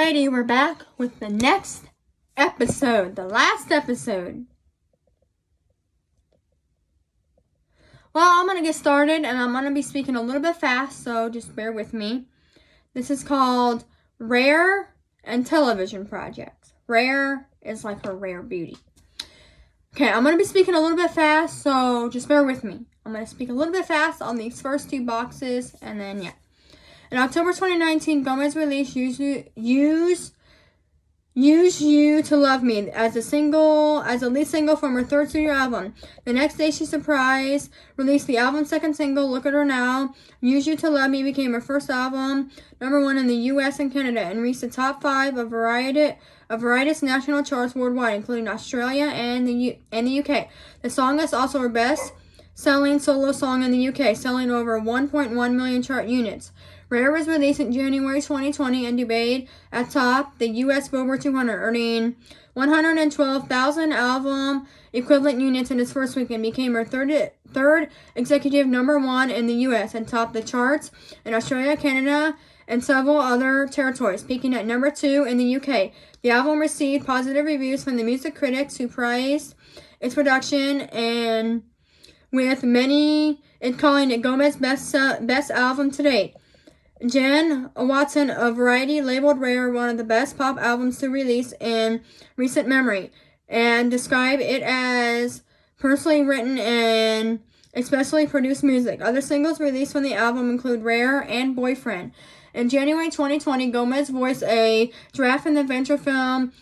Alrighty, we're back with the next episode, the last episode. Well, I'm going to get started, and I'm going to be speaking a little bit fast, so just bear with me. This is called Rare and Television Projects. Rare is like her rare beauty. Okay, I'm going to be speaking a little bit fast, so just bear with me. I'm going to speak a little bit fast on these first two boxes, and then, yeah. In October 2019, Gomez released Use You to Love Me as a lead single from her third studio album. The next day, she surprised released the album's second single, Look at Her Now. Use You to Love Me became her first album, #1 in the U.S. and Canada, and reached the top 5 of various national charts worldwide, including Australia and the UK. The song is also her best-selling solo song in the UK, selling over 1.1 million chart units. Rare was released in January 2020 and debuted atop the U.S. Billboard 200, earning 112,000 album equivalent units in its first week and became her third executive #1 in the U.S. and topped the charts in Australia, Canada, and several other territories, peaking at #2 in the UK. The album received positive reviews from the music critics who praised its production, and with many calling it Gomez's best album to date. Jen Watson of Variety labeled Rare one of the best pop albums to release in recent memory and described it as personally written and especially produced music. Other singles released from the album include Rare and Boyfriend. In January 2020, Gomez voiced a giraffe in the adventure film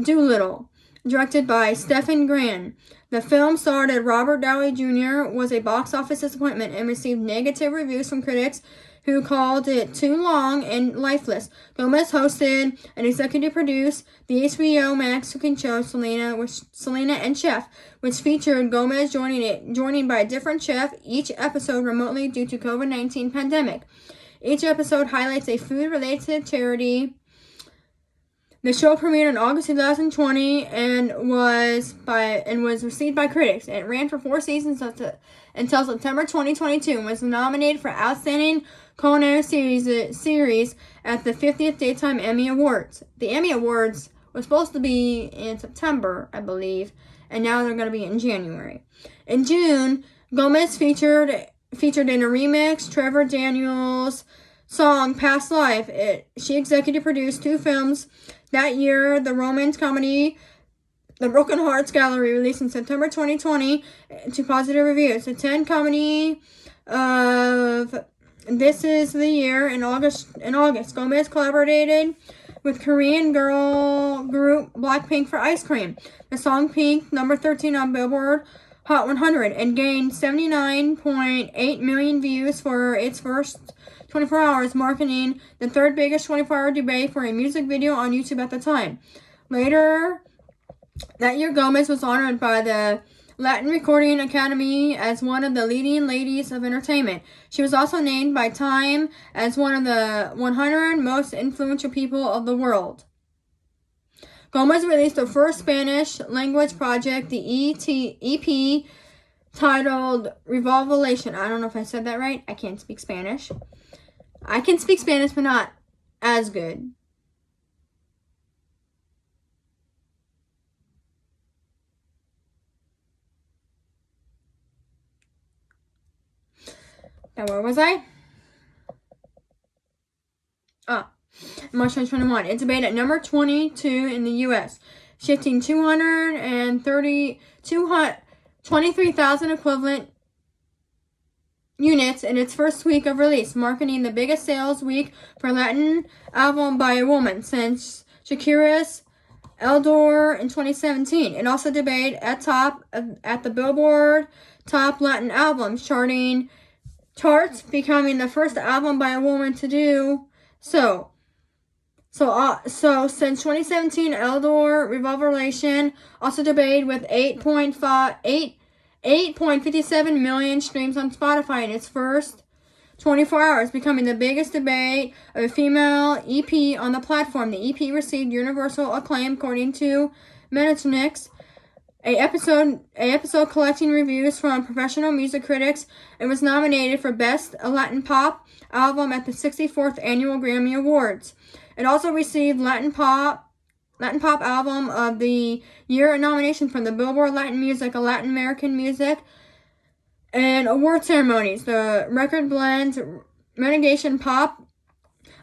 Dolittle, directed by Stephen Grant. The film starred Robert Downey Jr., was a box office disappointment and received negative reviews from critics who called it too long and lifeless. Gomez hosted and executive produced the HBO Max cooking show Selena and Chef, which featured Gomez joining by a different chef each episode remotely due to COVID-19 pandemic. Each episode highlights a food-related charity. The show premiered in August 2020 and was received by critics. It ran for 4 seasons until September 2022 and was nominated for Outstanding Culinary Series at the 50th Daytime Emmy Awards. The Emmy Awards was supposed to be in September, I believe, and now they're going to be in January. In June, Gomez featured in a remix Trevor Daniels' song Past Life. She executive produced 2 films that year, the romance comedy The Broken Hearts Gallery, released in September 2020 to positive reviews. The teen comedy of This Is the Year in August, Gomez collaborated with Korean girl group Blackpink for Ice Cream. The song peaked #13 on Billboard Hot 100 and gained 79.8 million views for its first 24 hours, marking the third biggest 24-hour debate for a music video on YouTube at the time. Later that year, Gomez was honored by the Latin Recording Academy as one of the leading ladies of entertainment. She was also named by Time as one of the 100 most influential people of the world. Gomez released her first Spanish-language project, the EP, titled Revolvelation. I don't know if I said that right. I can't speak Spanish. I can speak Spanish, but not as good. Now, where was I? March 2021. It debuted at #22 in the U.S., shifting 23,000 equivalent units in its first week of release, marking the biggest sales week for a Latin album by a woman since Shakira's El Dor in 2017. It also debuted at the Billboard Top Latin Albums charts, becoming the first album by a woman to do so. So since 2017, El Dor Revolveration also debuted with 8.57 million streams on Spotify in its first 24 hours, becoming the biggest debut of a female EP on the platform. The EP received universal acclaim according to Metacritic, a episode collecting reviews from professional music critics, and was nominated for Best Latin Pop Album at the 64th Annual Grammy Awards. It also received Latin Pop Album of the Year nomination from the Billboard Latin Music, Latin American Music, and award ceremonies. The record blends renegation pop,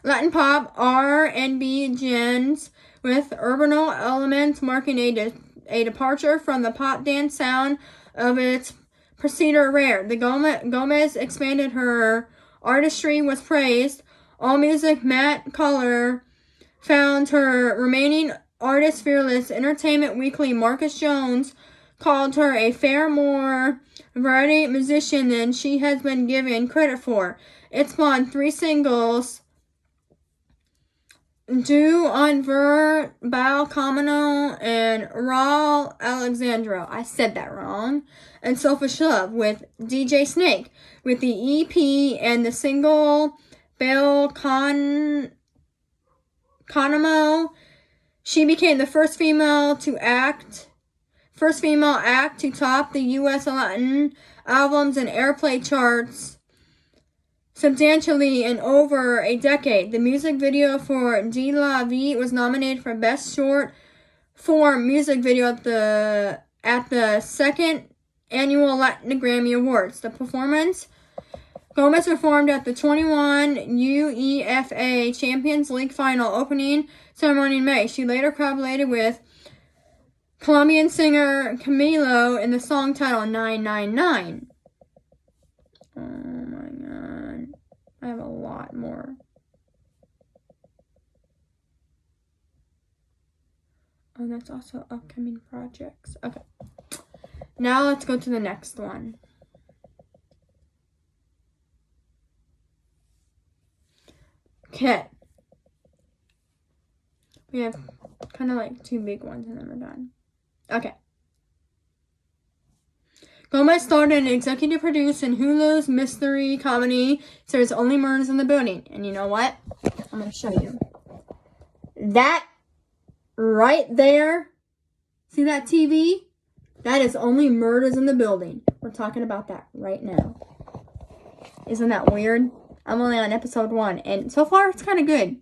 Latin pop, R&B gens with urbano elements, marking a departure from the pop dance sound of its precedent rare. The Gomez expanded her artistry, was praised. AllMusic Matt Collar found her remaining artist fearless. Entertainment Weekly Marcus Jones called her a far more variety musician than she has been given credit for. It spawned 3 singles: Do on Ver Bao Camino and Raul Alexandro. I said that wrong. And Selfish Love with DJ Snake. With the EP and the single Bel Conamo, she became the first female act to top the U.S. Latin albums and airplay charts substantially in over a decade. The music video for De La Vie was nominated for Best Short Form Music Video at the second annual Latin Grammy Awards. The performance, Gomez performed at the 21 UEFA Champions League final opening ceremony in May. She later collaborated with Colombian singer Camilo in the song titled 999. Oh my god. I have a lot more. Oh, that's also upcoming projects. Okay. Now let's go to the next one. Okay. We have kind of like 2 big ones and then we're done. Okay. Gomez starred and executive produced in Hulu's mystery comedy series Only Murders in the Building. And you know what? I'm going to show you. That right there. See that TV? That is Only Murders in the Building. We're talking about that right now. Isn't that weird? I'm only on episode 1. And so far, it's kind of good.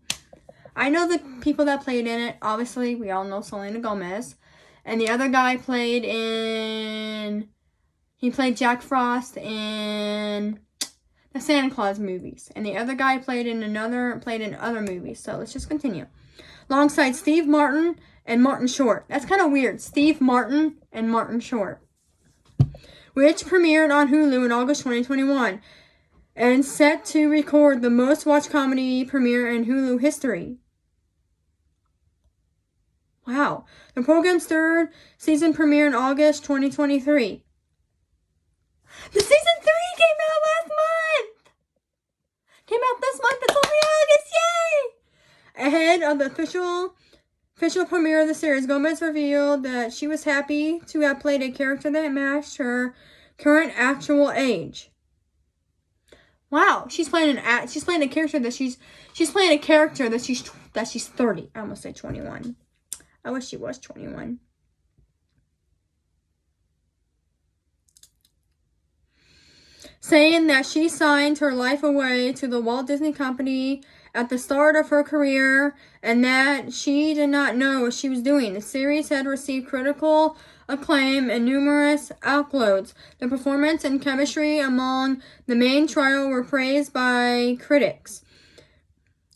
I know the people that played in it. Obviously, we all know Selena Gomez. And the other guy played Jack Frost in the Santa Claus movies. And the other guy played in other movies. So let's just continue. Alongside Steve Martin and Martin Short. That's kind of weird. Steve Martin and Martin Short. Which premiered on Hulu in August 2021. And set to record the most watched comedy premiere in Hulu history. Wow. The program's 3rd season premiered in August 2023. The season 3 came out last month! Came out this month. It's only August. Yay! Ahead of the official premiere of the series, Gomez revealed that she was happy to have played a character that matched her current actual age. Wow, she's playing a character that she's playing a character that she's 30. I almost said 21. I wish she was 21. Saying that she signed her life away to the Walt Disney Company at the start of her career and that she did not know what she was doing. The series had received critical acclaim and numerous accolades. The performance and chemistry among the main trio were praised by critics.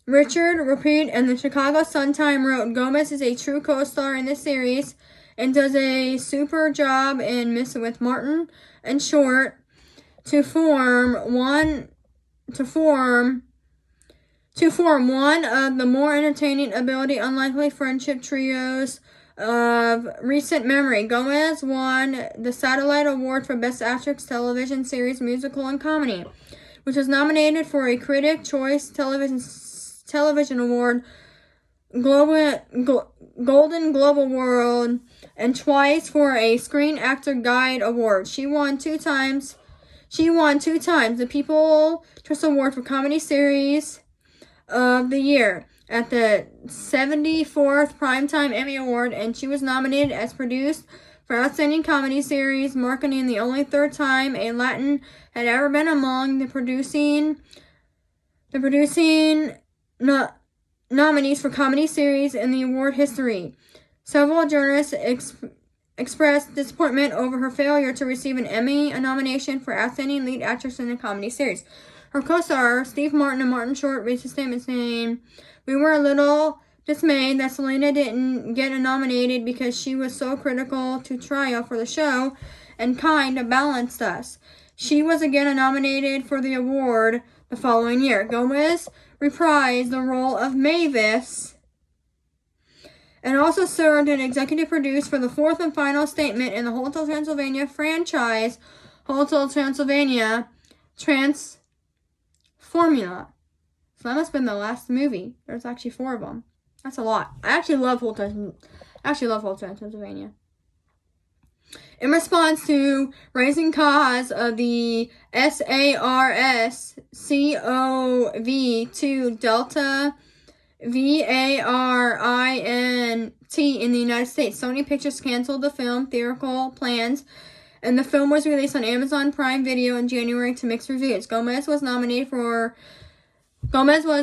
Richard Repeat and the Chicago Sun-Times wrote, Gomez is a true co-star in this series and does a super job in mixing with Martin and Short to form one of the more entertaining, unlikely friendship trios of recent memory. Gomez won the Satellite Award for Best Actress Television Series, Musical, and Comedy, which was nominated for a Critic Choice Television Award, Golden Globe Award, and twice for a Screen Actor Guide Award. She won two times the People's Choice Award for Comedy Series of the Year at the 74th Primetime Emmy Award, and she was nominated as produced for Outstanding Comedy Series, marking the only third time a Latin had ever been among the producing nominees for Comedy Series in the award history. Several journalists expressed disappointment over her failure to receive an Emmy nomination for Outstanding Lead Actress in a Comedy Series. Her co-stars, Steve Martin and Martin Short, released a statement saying, "We were a little dismayed that Selena didn't get nominated because she was so critical to Tria for the show and kind of balanced us. She was again nominated for the award the following year." Gomez reprised the role of Mavis and also served as executive producer for the fourth and final statement in the Hotel Transylvania franchise, Hotel Transylvania Transformula. So that must have been the last movie. There's actually 4 of them. That's a lot. I actually love Hotel Transylvania. In response to raising costs of the SARS-CoV-2 Delta variant in the United States, Sony Pictures canceled the film theatrical plans, and the film was released on Amazon Prime Video in January to mixed reviews. Gomez was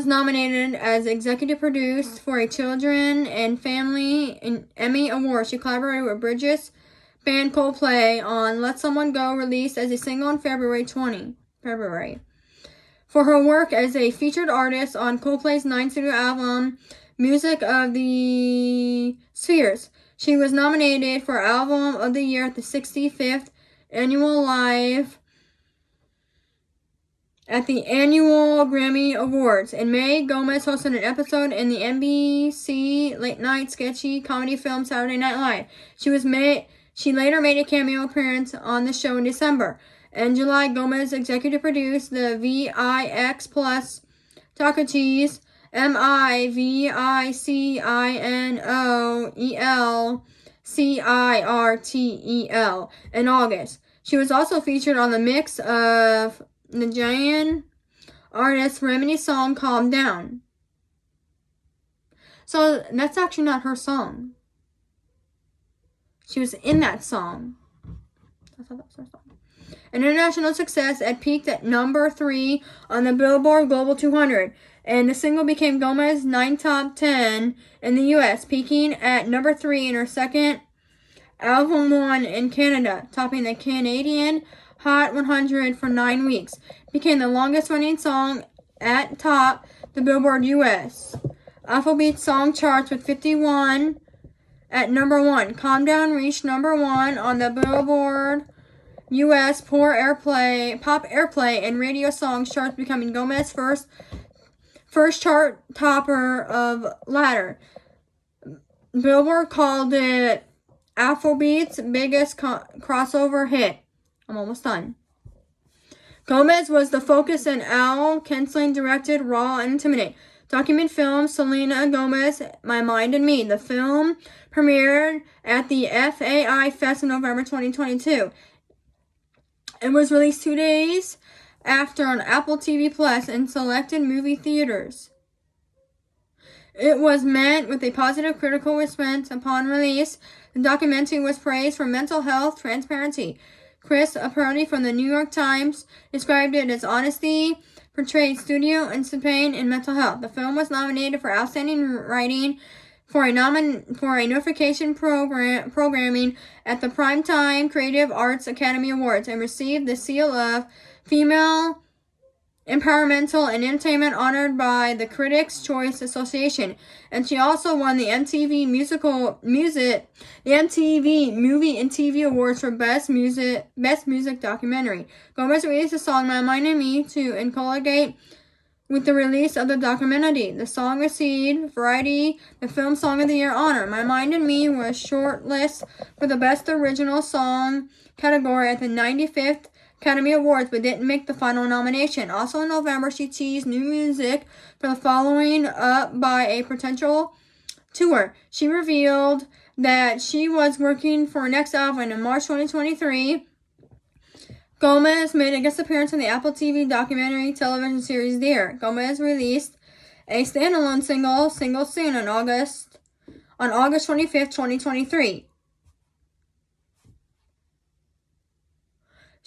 nominated as executive producer for a Children and Family Emmy Award. She collaborated with British band Coldplay on Let Someone Go, released as a single in February. For her work as a featured artist on Coldplay's 9th studio album, Music of the Spheres. She was nominated for Album of the Year at the 65th Annual Grammy Awards. In May, Gomez hosted an episode in the NBC late-night sketchy comedy film Saturday Night Live. She later made a cameo appearance on the show in December. In July, Gomez executive produced the VIX Plus Taco Cheese MIVICINOELCIRTEL in August. She was also featured on the mix of Nigerian artist Remy's song Calm Down. So that's actually not her song. She was in that song. I thought that was her song. An international success, it peaked at number 3 on the Billboard Global 200, and the single became Gomez's 9th top 10 in the U.S., peaking at number 3 in her second album 1 in Canada, topping the Canadian Hot 100 for 9 weeks. Became the longest-running song at top the Billboard U.S. Afrobeat song charts with 51 at number 1. Calm Down reached number 1 on the Billboard U.S. Pop Airplay and Radio Songs charts, becoming Gomez's first chart topper of latter. Billboard called it Afrobeat's biggest crossover hit. I'm almost done. Gomez was the focus in Al Kinsling directed Raw and Intimidate document film Selena Gomez, My Mind and Me. The film premiered at the FAI Fest in November 2022. It was released 2 days after on Apple TV Plus and selected movie theaters. It was met with a positive critical response upon release. The documentary was praised for mental health transparency. Chris Appardi from the New York Times described it as honesty, portrayed studio and pain in mental health. The film was nominated for Outstanding Writing for a notification programming at the Primetime Creative Arts Academy Awards and received the seal of Female Empowermental and Entertainment honored by the Critics' Choice Association. And she also won the MTV Movie and TV Awards for Best Music Documentary. Gomez released the song My Mind and Me to inculcate with the release of the documentary. The song received Variety the Film Song of the Year honor. My Mind and Me was shortlisted for the Best Original Song category at the 95th Academy Awards, but didn't make the final nomination. Also in November, she teased new music for the following up by a potential tour. She revealed that she was working for her next album in March 2023. Gomez made a guest appearance in the Apple TV documentary television series Dear. Gomez released a standalone single soon on August 25th, 2023.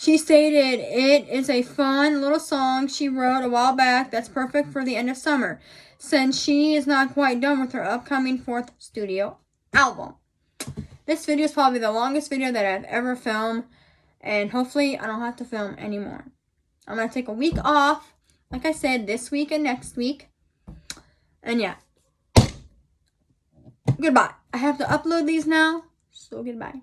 She stated it is a fun little song she wrote a while back that's perfect for the end of summer, since she is not quite done with her upcoming 4th studio album. This video is probably the longest video that I've ever filmed, and hopefully I don't have to film anymore. I'm going to take a week off, like I said, this week and next week. And yeah. Goodbye. I have to upload these now, so goodbye.